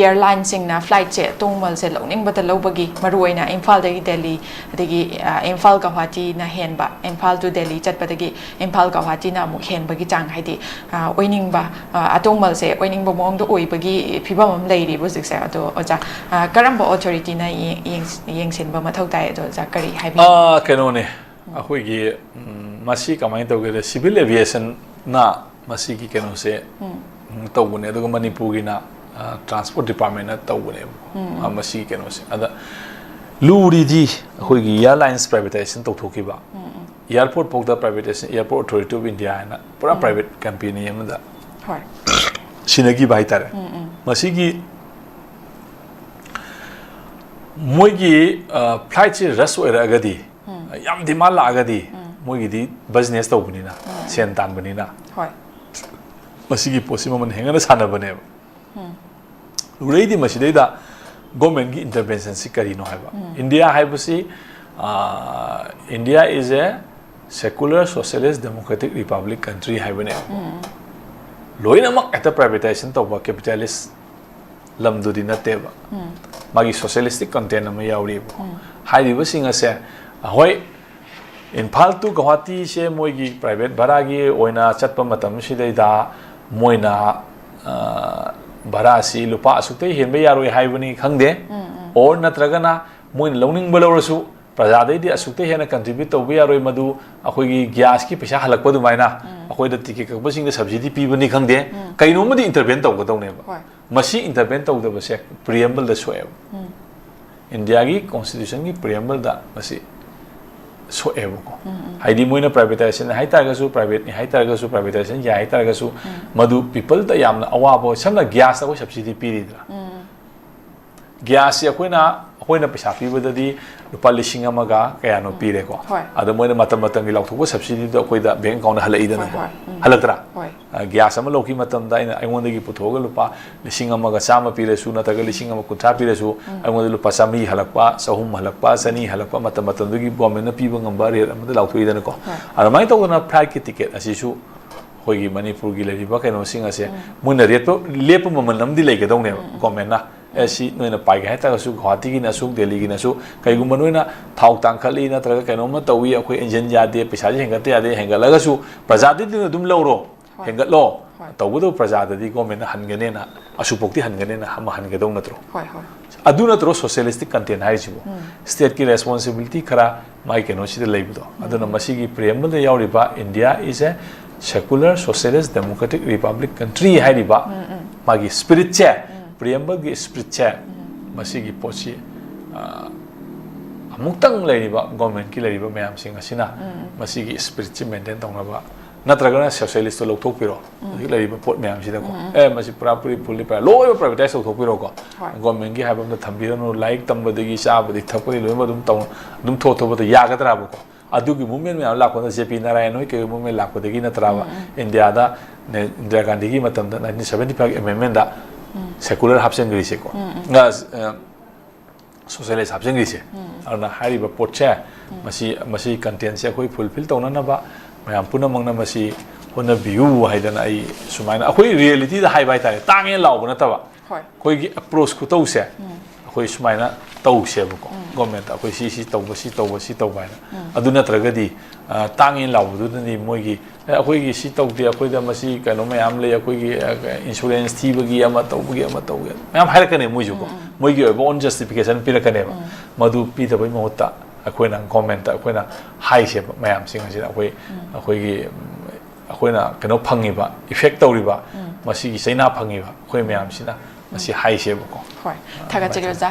airline singna flight che tongmal se longning bata lobagi maruina Imphal dagi Delhi adagi Imphal Guwahati na henba Imphal to Delhi chatpadagi Imphal Guwahati na amuk henbagi chang haidi oining ba atongmal se oining ba mong do oibagi phibam am leiri bu jik se ado oja karamba authority na yengsin ba mathau tai ado ja kari haibi keno ne akhoi gi masi kamai tawge civil aviation na masi gi keno se tawbune ado Manipur gi na transport department na tawbune masi keno se ada luri di akhoi gi airlines privatization tawthoki ba airport pokda privatization airport authority of India na pura private company amada hoi sinagi bai tare masi gi moigi flight chi rush oira agadi yam demand la agadi moigi di business tawbuni na sen tan bani na hoi masi gi possible man henga na sana bane lurei di masi dei da government gi intervention si kari no haiba India haibasi India is a secular socialist democratic republic country haibane loina mak ata privatization tawba capitalist lamdudi na teba magi socialistic content ama yauri hairiba singa se hoi Imphal to Guwahati se moigi private baragi oina chatpa matam sidai da moina barasi lupa asukte henbe yaroi haibani khangde or natragana moin lowning balawrasu prajadai di asukte hena contribute to yaroi madu akhoi gas ki paisa halakpa du maina akhoi da ticket ka basing da subsidy pi bani khangde kaino madi intervene to gadone ba masi intervene to da base preamble da soe India gi constitution gi preamble da masi so ebuko haidi moina privatization hai targasu private ni hai targasu privatization ya hai targasu madu people da yamna awabo samna gas ko subsidy piridra gas ya koina paisa pibadadi lupa lising amaga kaya no pire ko ada moina matam matam gi laukthok subsidy da koida bank account halai dana ko halatra gas ama loki matam da ina aimon gi puthoga lupa lising amaga chama pire su na taga lising ama kuntha pire su aimon lupa sami halakpa sahum halakpa sani halakpa matam matam gi government na piba ngamba re ama da laukthoi dana ko ada mai to na flight ki ticket asisu hoigi Manipur gi leriba kaino singa se moina rate lepa maman namdi leigadong ne government na ऐसी नोइना पाइगे है तागसु गुवाहाटी की नसु दिल्ली की नसु कईगुम नोइना थाउ तांखली नत्रगा कइनोमा Tawi अखोय engine यादे पैसा हेंगते यादे हेंगलगसु प्रजादि दिन दुम लौरो हेंगलो तवदो प्रजादि government हनगनेना असुपोक्ति हनगनेना हम हनगदौ नत्रो होय होय अदु नत्रो सोशलिस्टिक कंटेंट हाइजिबो स्टेट की रेस्पोंसिबिलिटी खरा माइ केनो सिदे लेबिदो अदुना मसिगी प्रेमबल यावरिबा India is a secular socialist democratic republic country हाइरिबा मागी स्पिरिट चे preamble gi spirit che masigi pochi amuktang leiriba government ki leiriba mayam sing asina masigi spirit che maintain tongaba natraga socialist lo thok piro leiriba pot mayam sida ko masi pura puri fully pa lo privatize thok piro ko government gi habam da thambira no like tambadagi sabadi thapuri lo dum tong dum tho tho ba ya gadra ba ko adugi movement mayam la ko da JP Narayan hoi ke movement la ko dagi natraba India da Indira Gandhi gi matam da 1975 amendment da secular hapsen grise ko nga socialist hapsen grise arna hari ba potcha masi content se koi fulfill tawna na ba mayam puna mangna masi hona view haidana ai sumaina akoi reality da hai bai tare tange law na ta ba koi gi approach ku taw se akoi sumaina taw se ba ko government akoi si taw ba na aduna tragadi tange law du ni moi gi akoi gi si taw de akoi da masi kano mayam le akoi gi insurance thi bagi ama taw mayam hai rakane moi ju ko moi gi own justification pi rakane ba madu pi da bai mohta akoi na comment akoi na hai se mayam sing asi akoi gi akoi na kano phangi ba effect taw ri ba masi gi saina phangi ba akoi mayam sina masi hai se ba ko hoi thaga chigel za